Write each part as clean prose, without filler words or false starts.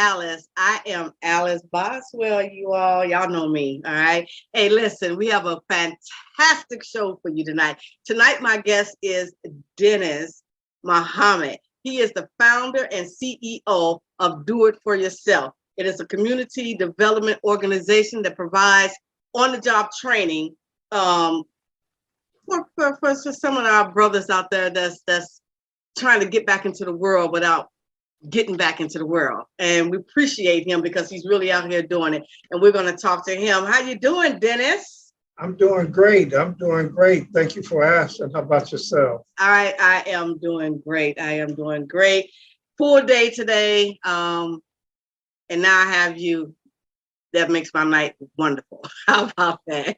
Alice. I am Alice Boswell, you all. Y'all know me, all right? Hey, listen, we have a fantastic show for you tonight. Tonight, my guest is Dennis Muhammed. He is the founder and CEO of Do It For Yourself. It is a community development organization that provides on-the-job training for some of our brothers out there that's trying to get back into the world without getting back into the world. And we appreciate him because he's really out here doing it. And we're going to talk to him. How you doing, Dennis? I'm doing great. Thank you for asking. How about yourself? All right. I am doing great. Full day today. And now I have you. That makes my night wonderful. How about that?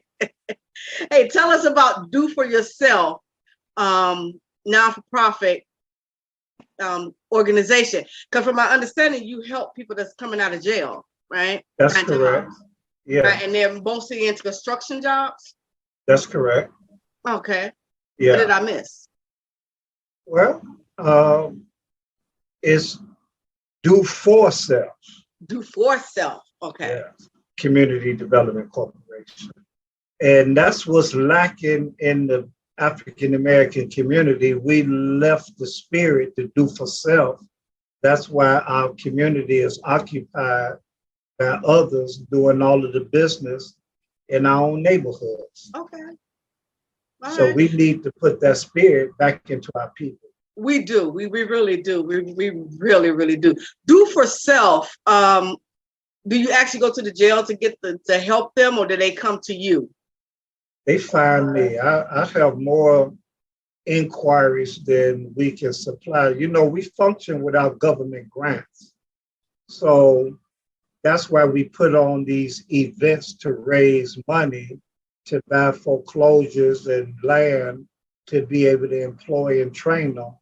Hey, tell us about Do For Yourself, non-for-profit organization. Because from my understanding, you help people that's coming out of jail, right? That's correct. Yeah. Right? And they're mostly into construction jobs? That's correct. Okay. Yeah. What did I miss? Well, it's Do For Self. Do For Self. Okay. Yeah. Community Development Corporation. And that's what's lacking in the African American community. We left the spirit to do for self. That's why our community is occupied by others doing all of the business in our own neighborhoods. Okay. So we need to put that spirit back into our people. We do. We really do. We really do. Do for self. Do you actually go to the jail to get to help them, or do they come to you? They find me. I have more inquiries than we can supply. You know, we function without government grants. So that's why we put on these events to raise money to buy foreclosures and land to be able to employ and train them.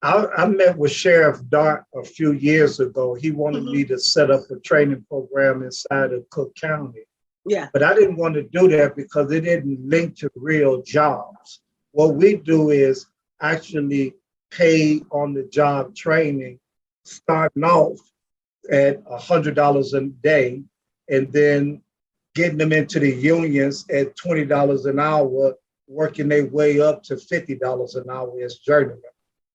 I met with Sheriff Dart a few years ago. He wanted me to set up a training program inside of Cook County. Yeah. But I didn't want to do that because it didn't link to real jobs. What we do is actually pay on the job training, starting off at $100 a day, and then getting them into the unions at $20 an hour, working their way up to $50 an hour as journeymen.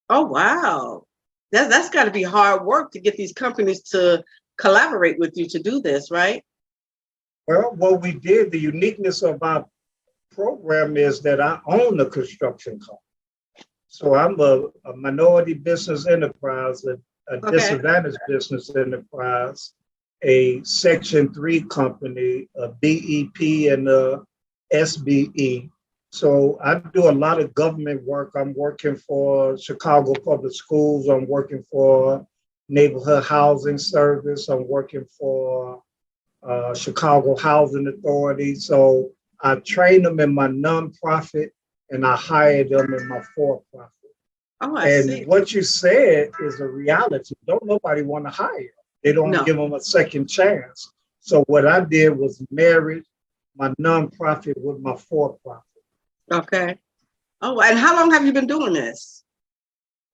Oh, wow. That's got to be hard work to get these companies to collaborate with you to do this, right? Well, what we did, the uniqueness of our program is that I own a construction company. So I'm a minority business enterprise, a disadvantaged business enterprise, a Section 3 company, a BEP and a SBE. So I do a lot of government work. I'm working for Chicago Public Schools. I'm working for Neighborhood Housing Service. I'm working for Chicago Housing Authority. So I train them in my nonprofit and I hire them in my for-profit. Oh, I see. What you said is a reality. Don't nobody want to hire. They don't give them a second chance. So what I did was marry my nonprofit with my for-profit. Okay. Oh, and how long have you been doing this?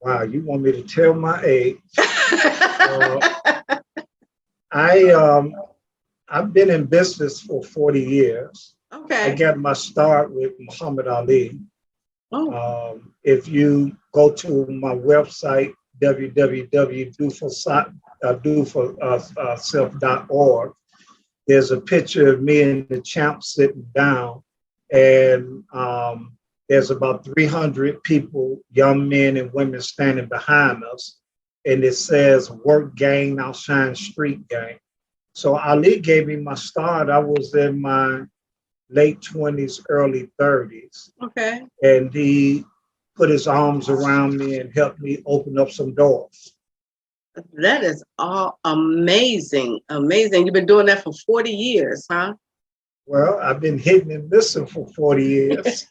Wow, you want me to tell my age? I've been in business for 40 years. Okay. I got my start with Muhammad Ali. Oh. If you go to my website, www.doforself.org, there's a picture of me and the champ sitting down. And there's about 300 people, young men and women standing behind us. And it says, work gang, outshine street gang. So Ali gave me my start. I was in my late 20s, early 30s. Okay. And he put his arms around me and helped me open up some doors. That is all amazing. Amazing. You've been doing that for 40 years, huh? Well, I've been hitting and missing for 40 years.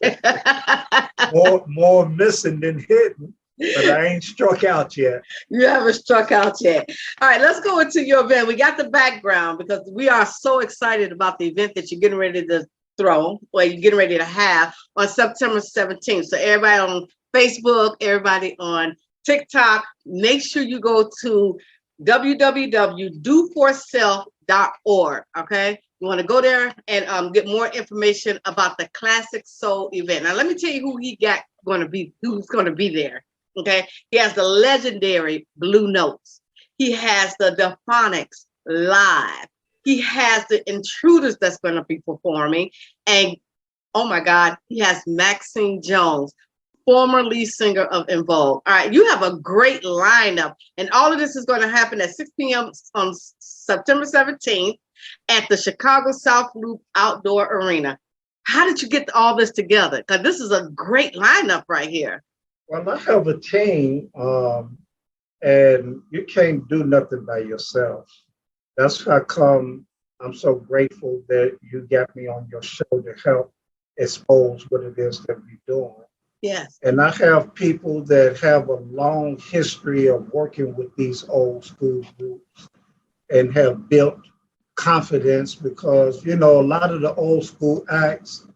more missing than hitting, but I ain't struck out yet. You haven't struck out yet. All right, let's go into your event. We got the background because we are so excited about the event that you're getting ready to throw, or you're getting ready to have on September 17th. So everybody on Facebook, everybody on TikTok, make sure you go to www.doforself.org. Okay. You want to go there and get more information about the Classic Soul event. Now, let me tell you who he got who's going to be there. Okay. He has the legendary Blue Notes. He has the Delfonics live. He has the Intruders that's going to be performing. And oh my God, he has Maxine Jones, former lead singer of En Vogue. All right, you have a great lineup. And all of this is going to happen at 6 p.m. on September 17th at the Chicago South Loop Outdoor Arena. How did you get all this together? Because this is a great lineup right here. Well, I have a team, and you can't do nothing by yourself. That's how come I'm so grateful that you got me on your show to help expose what it is that we're doing. Yes. And I have people that have a long history of working with these old school groups and have built confidence because, you know, a lot of the old school acts,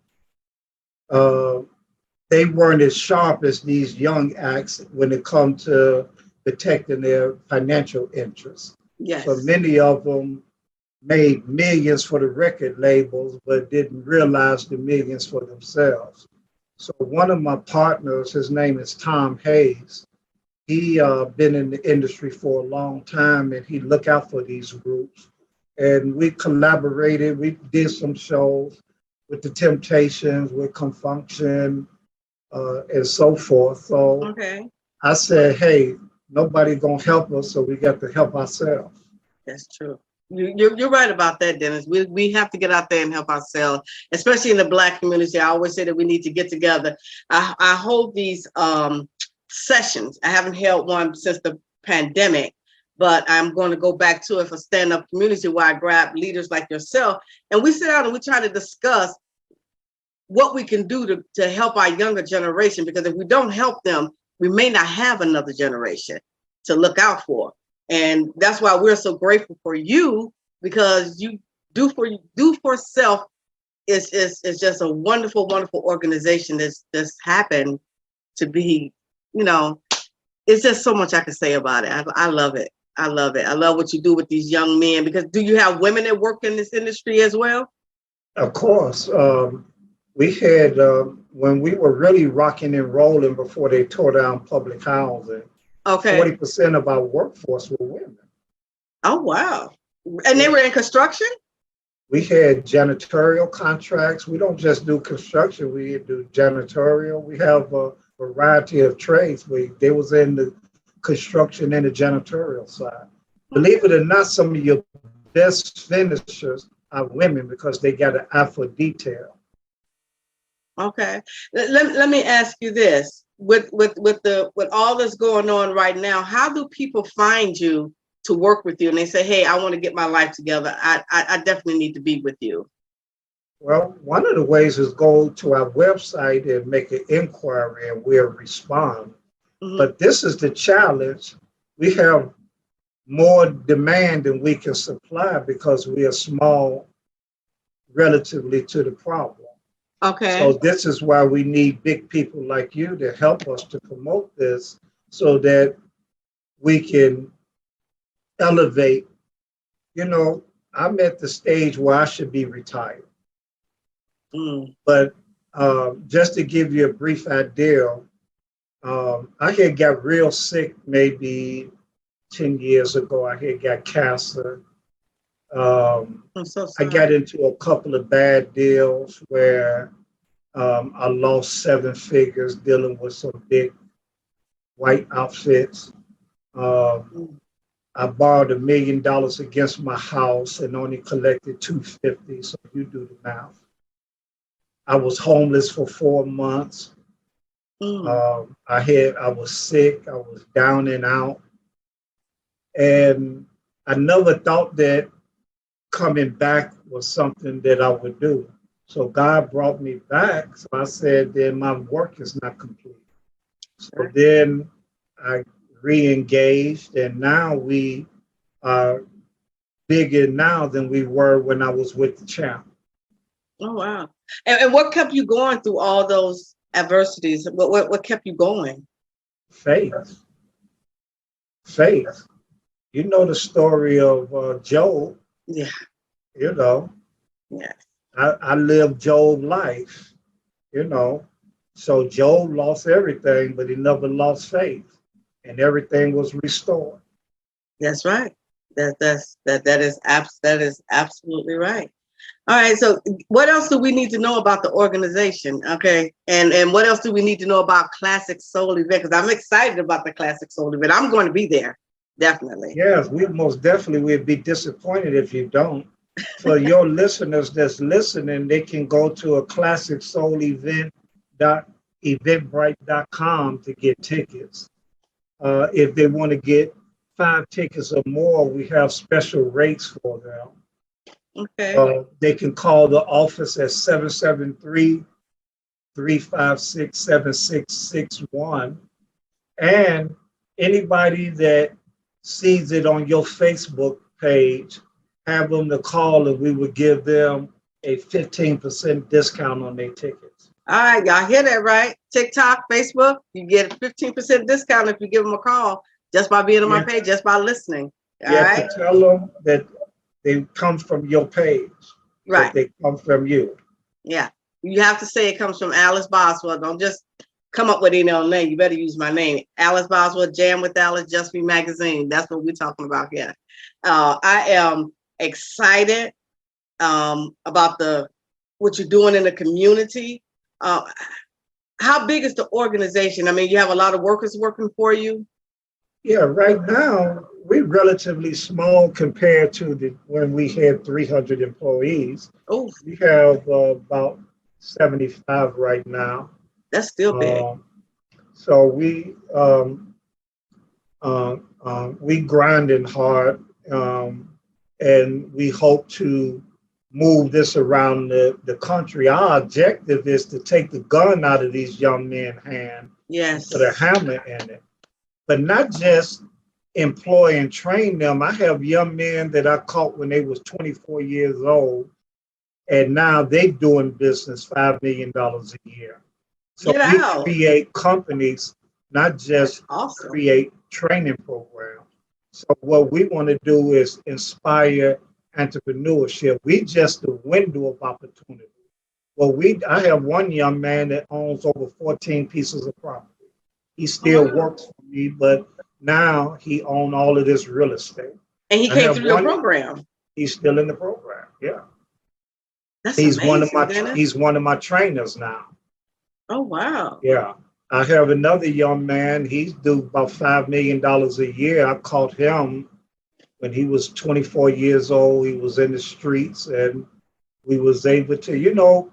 they weren't as sharp as these young acts when it comes to protecting their financial interests. Yes. So many of them made millions for the record labels, but didn't realize the millions for themselves. So one of my partners, his name is Tom Hayes. He been in the industry for a long time, and he look out for these groups. And we collaborated. We did some shows with the Temptations, with Confunction, and so forth. So okay. I said, hey, nobody gonna help us, so we got to help ourselves. That's true. You're right about that, Dennis. We have to get out there and help ourselves, especially in the Black community. I always say that we need to get together. I hold these sessions. I haven't held one since the pandemic, but I'm going to go back to it for stand-up community where I grab leaders like yourself, and we sit down and we try to discuss what we can do to help our younger generation, because if we don't help them, we may not have another generation to look out for. And that's why we're so grateful for you, because you do for self is just a wonderful, wonderful organization that's happened to be, you know, it's just so much I can say about it. I love it. I love it. I love what you do with these young men, because do you have women that work in this industry as well? Of course. We had, when we were really rocking and rolling before they tore down public housing, okay, 40% of our workforce were women. Oh, wow. And they were in construction? We had janitorial contracts. We don't just do construction, we do janitorial. We have a variety of trades. They was in the construction and the janitorial side. Believe it or not, some of your best finishers are women because they got an eye for detail. Okay. Let me ask you this. With all that's going on right now, how do people find you to work with you? And they say, hey, I want to get my life together. I definitely need to be with you. Well, one of the ways is go to our website and make an inquiry and we'll respond. Mm-hmm. But this is the challenge. We have more demand than we can supply because we are small relatively to the problem. Okay. So this is why we need big people like you to help us to promote this so that we can elevate. You know, I'm at the stage where I should be retired. But just to give you a brief idea, I had got real sick maybe 10 years ago. I had got cancer. I'm so sorry. I got into a couple of bad deals where I lost 7 figures dealing with some big white outfits. I borrowed $1 million against my house and only collected $250. So you do the math. I was homeless for 4 months. I was sick. I was down and out. And I never thought that coming back was something that I would do. So God brought me back. So I said, then my work is not complete. So then I re-engaged, and now we are bigger now than we were when I was with the champ. Oh, wow. And what kept you going through all those adversities? What kept you going? Faith. you know the story of Job. Yeah. You know, Yeah. I lived Job's life. You know, so Job lost everything, but he never lost faith, and everything was restored. That's right. That is absolutely right. All right. So what else do we need to know about the organization? Okay. And what else do we need to know about Classic Soul event? Because I'm excited about the Classic Soul event. I'm going to be there. Definitely. Yes, we most definitely would be disappointed if you don't. For your listeners that's listening, they can go to a Classic Soul event eventbrite.com to get tickets. If they want to get 5 tickets or more, we have special rates for them. Okay. They can call the office at 773-356-7661. And anybody that sees it on your Facebook page, have them to call and we would give them a 15% discount on their tickets. All right, y'all hear that, right? TikTok, Facebook, you get a 15% discount if you give them a call just by being on my page, just by listening. All right. To tell them that they come from your page, right? That they come from you. Yeah, you have to say it comes from Alice Boswell. Don't just come up with any old name. You better use my name, Alice Boswell. Jam with Alice, Just Be Magazine. That's what we're talking about here. I am excited about what you're doing in the community. How big is the organization? I mean, you have a lot of workers working for you. Yeah, right now we're relatively small compared to when we had 300 employees. Oh, we have about 75 right now. That's still big. So we grinding hard, and we hope to move this around the country. Our objective is to take the gun out of these young men's hands, yes, put a hammer in it, but not just employ and train them. I have young men that I caught when they was 24 years old, and now they doing business $5 million a year. So we create companies, not just create training programs. So what we want to do is inspire entrepreneurship. We just the window of opportunity. Well, I have one young man that owns over 14 pieces of property. He still works for me, but now he owns all of this real estate. And he came through your program. He's still in the program. Yeah. That's amazing, he's one of my trainers now. Oh, wow. Yeah. I have another young man. He's due about $5 million a year. I caught him when he was 24 years old. He was in the streets, and we was able to,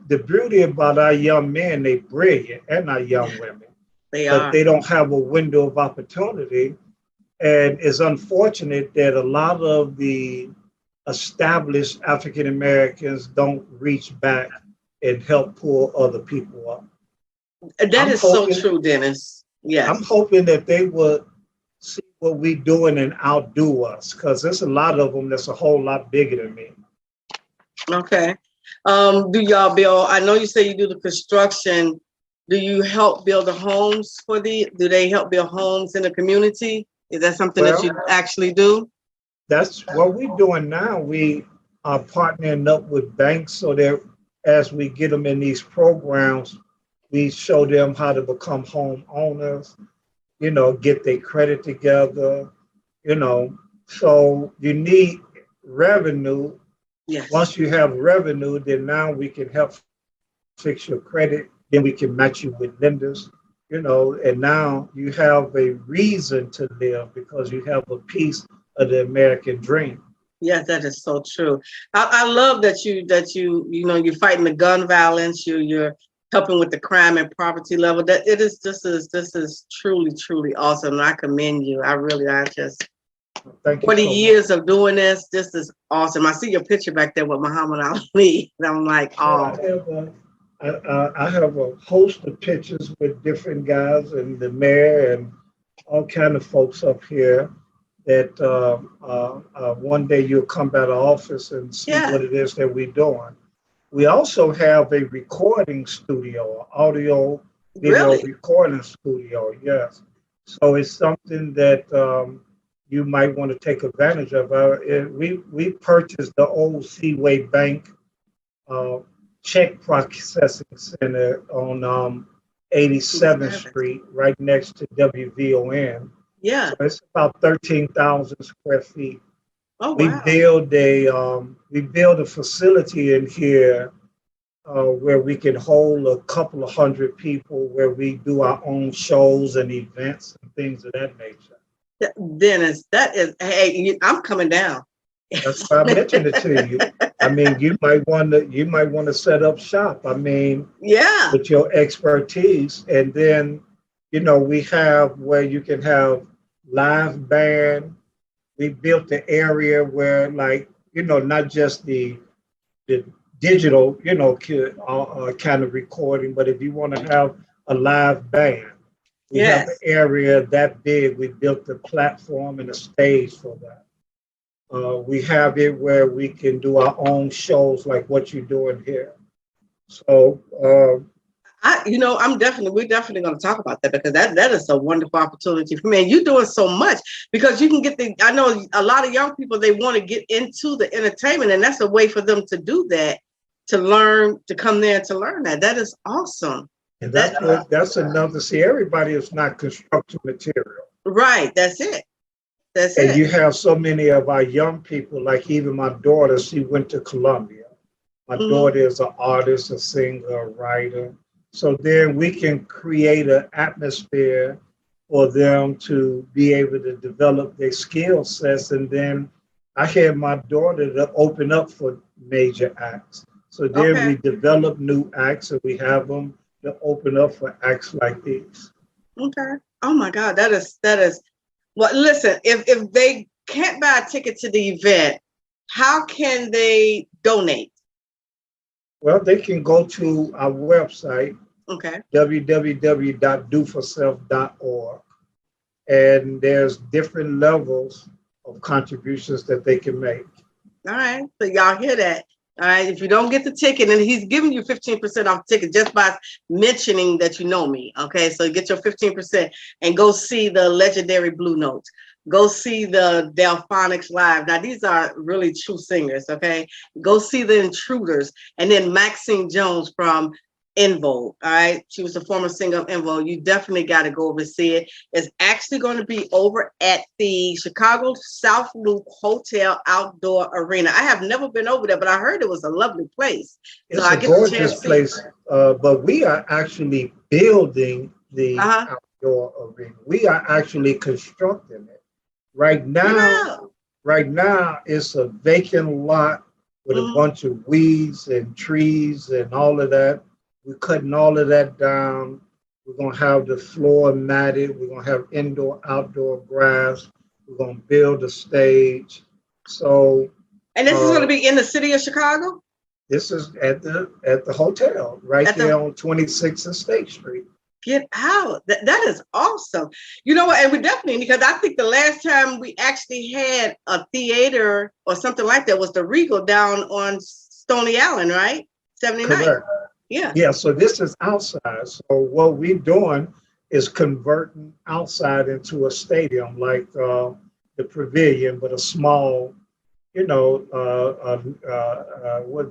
the beauty about our young men, they brilliant, and our young women. But they don't have a window of opportunity. And it's unfortunate that a lot of the established African Americans don't reach back and help pull other people up. That is so true, Dennis. Yes. I'm hoping that they would see what we're doing and outdo us, because there's a lot of them that's a whole lot bigger than me. Okay. Do y'all build, I know you say you do the construction. Do you help build the homes do they help build homes in the community? Is that something that you actually do? That's what we're doing now. We are partnering up with banks so that as we get them in these programs, we show them how to become homeowners, get their credit together, So you need revenue. Yes. Once you have revenue, then now we can help fix your credit. Then we can match you with lenders, and now you have a reason to live because you have a piece of the American dream. Yes, that is so true. I love that you're fighting the gun violence. You're helping with the crime and poverty level. That this is truly awesome. I commend you. Thank you. 40 years of doing this. This is awesome. I see your picture back there with Muhammad Ali, and I'm like, oh. I have a host of pictures with different guys and the mayor and all kind of folks up here that one day you'll come by the office and see what it is that we're doing. We also have a recording studio, audio video recording studio. Yes. So it's something that you might want to take advantage of. We purchased the old Seaway Bank check processing center on 87th Street, right next to WVON. Yeah. So it's about 13,000 square feet. Oh, We wow. build a facility in here where we can hold a couple of hundred people, where we do our own shows and events and things of that nature. Dennis, that is, hey, I'm coming down. That's why I mentioned it to you. I mean, you might want to set up shop. I mean, Yeah. with your expertise, and then we have where you can have live band. We built the area where, like, not just the digital, kind of recording, but if you want to have a live band, we have an area that big. We built the platform and a stage for that. We have it where we can do our own shows like what you're doing here. So, we're definitely going to talk about that, because that is a wonderful opportunity for me. And you're doing so much, because you can get I know a lot of young people, they want to get into the entertainment, and that's a way for them to do that, to learn, to come there to learn that. That is awesome. And that's another, see, everybody is not construction material. Right. That's it. And you have so many of our young people, like even my daughter, she went to Columbia. My daughter is an artist, a singer, a writer. So then we can create an atmosphere for them to be able to develop their skill sets. And then I had my daughter to open up for major acts. So then we develop new acts, and we have them to open up for acts like these. Okay. Oh my God, that is. Well, listen, if they can't buy a ticket to the event, how can they donate? Well, they can go to our website, www.doforself.org, and there's different levels of contributions that they can make. All right, so y'all hear that? All right, if you don't get the ticket, and he's giving you 15% off the ticket just by mentioning that you know me, okay? So get your 15% and go see the legendary Blue Notes. Go see the Delfonics live. Now, these are really true singers, okay? Go see the Intruders, and then Maxine Jones from EN VOGUE, all right? She was the former singer of EN VOGUE. You definitely got to go over and see it. It's actually going to be over at the Chicago South Loop Hotel Outdoor Arena. I have never been over there, but I heard it was a lovely place. It's a gorgeous place, but we are actually building the outdoor arena. We are actually constructing it. Right now, it's a vacant lot with a bunch of weeds and trees and all of that. We're cutting all of that down. We're going to have the floor matted. We're going to have indoor, outdoor grass. We're going to build a stage. So, and this is going to be in the city of Chicago? This is at the hotel right there on 26th and State Street. Get out. That is awesome. You know what? And we definitely, because I think the last time we actually had a theater or something like that was the Regal down on Stony Island, right? 79. Correct. Yeah, so this is outside. So what we're doing is converting outside into a stadium, like the Pavilion, but a small, with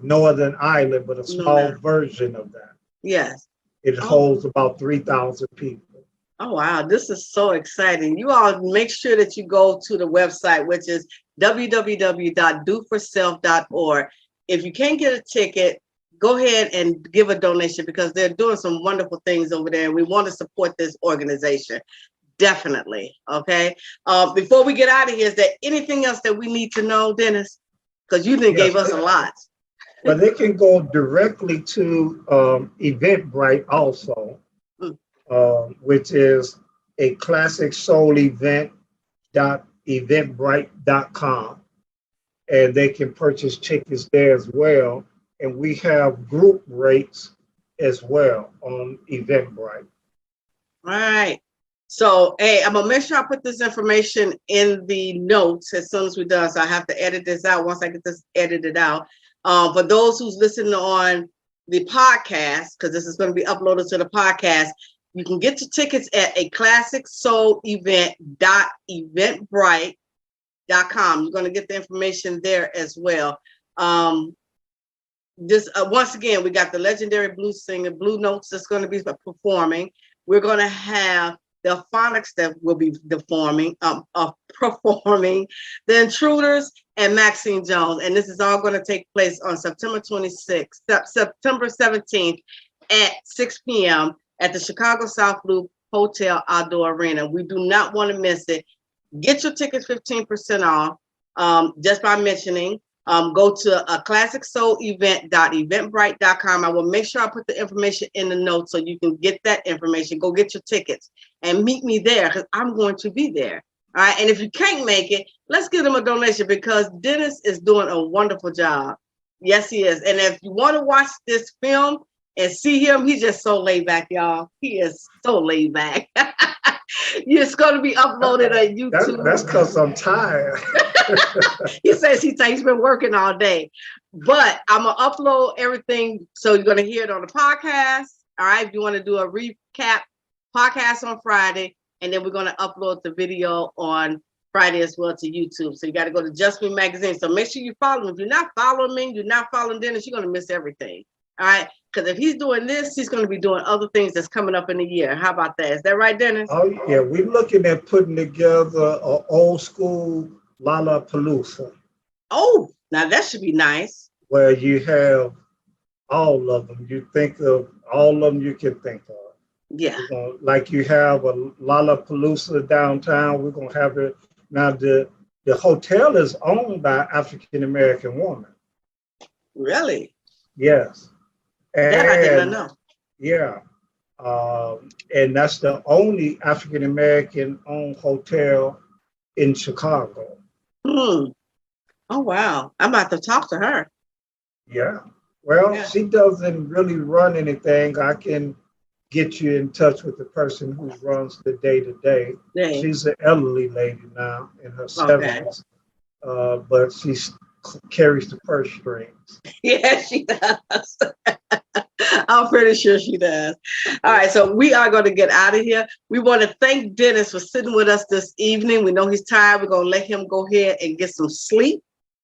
Northern Island, but a small version of that. Yes. It holds about 3,000 people. Oh, wow. This is so exciting. You all make sure that you go to the website, which is www.doforself.org. If you can't get a ticket, go ahead and give a donation, because they're doing some wonderful things over there. And we want to support this organization. Definitely. Okay. Before we get out of here, is there anything else that we need to know, Dennis? Because you gave us a lot. Well, they can go directly to Eventbrite also, which is a classic soul event.eventbrite.com. And they can purchase tickets there as well. And we have group rates as well on Eventbrite. All right. So, hey, I'm going to make sure I put this information in the notes as soon as we're done. So I have to edit this out once I get this edited out. For those who's listening on the podcast, because this is going to be uploaded to the podcast, you can get your tickets at a classic soul event.eventbrite.com. You're going to get the information there as well. Once again, we got the legendary blues singer Blue Notes that's going to be performing. We're going to have Delfonics that will be performing, the Intruders and Maxine Jones. And this is all going to take place on September 17th at 6 p.m. at the Chicago South Loop Hotel Outdoor Arena. We do not want to miss it. Get your tickets 15% off just by mentioning. Go to a classicsoulevent.eventbrite.com. I will make sure I put the information in the notes so you can get that information. Go get your tickets and meet me there because I'm going to be there. All right. And if you can't make it, let's give them a donation because Dennis is doing a wonderful job. Yes, he is. And if you want to watch this film and see him, he's just so laid back, y'all. He is so laid back. It's going to be uploaded on YouTube. That's because I'm tired. He says he's been working all day, but I'm going to upload everything. So you're going to hear it on the podcast. All right. If you want to do a recap podcast on Friday, and then we're going to upload the video on Friday as well to YouTube. So you got to go to Just Me Magazine. So make sure you follow him. If you're not following me, you're not following Dennis, you're going to miss everything. All right. Because if he's doing this, he's going to be doing other things that's coming up in the year. How about that? Is that right, Dennis? Oh, yeah. We're looking at putting together an old school Lollapalooza. Oh, now that should be nice. Where you have all of them. You think of all of them you can think of. Yeah. Like you have a Lollapalooza downtown. We're going to have it. Now, the hotel is owned by African-American woman. Really? Yes. That I didn't know. Yeah. And that's the only African-American owned hotel in Chicago. Oh, wow. I'm about to talk to her. Yeah. Well, She doesn't really run anything. I can get you in touch with the person who runs the day-to-day. She's an elderly lady now in her 70s, but she carries the purse strings. Yeah, she does. I'm pretty sure she does. All right, so we are going to get out of here. We want to thank Dennis for sitting with us this evening. We know he's tired. We're going to let him go ahead and get some sleep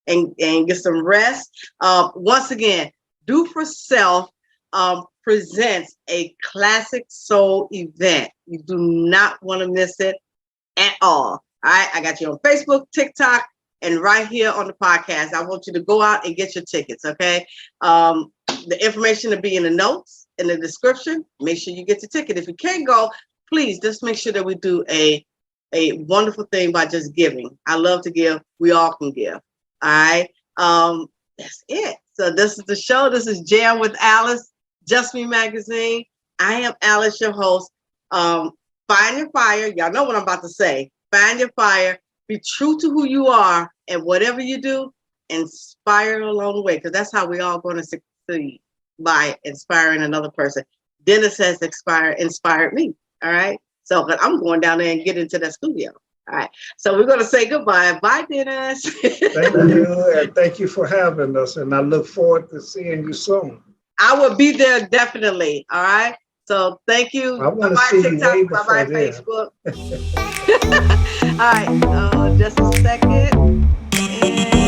and get some rest. Once again, Do For Self presents a classic soul event. You do not want to miss it at all. All right, I got you on Facebook, TikTok, and right here on the podcast. I want you to go out and get your tickets, okay? The information will be in the notes, in the description. Make sure you get your ticket. If you can't go, please just make sure that we do a wonderful thing by just giving. I love to give. We all can give. All right. That's it. So this is the show. This is Jam with Alice, Just Me Magazine. I am Alice, your host. Find your fire. Y'all know what I'm about to say. Find your fire. Be true to who you are, and whatever you do, inspire along the way, because that's how we all going to succeed, by inspiring another person. Dennis has inspired me. All right. So I'm going down there and get into that studio. All right. So we're going to say goodbye. Bye, Dennis. Thank you. And thank you for having us. And I look forward to seeing you soon. I will be there definitely. All right. So thank you. I want to see TikTok, you way before bye-bye, then. Facebook. All right. Just a second. And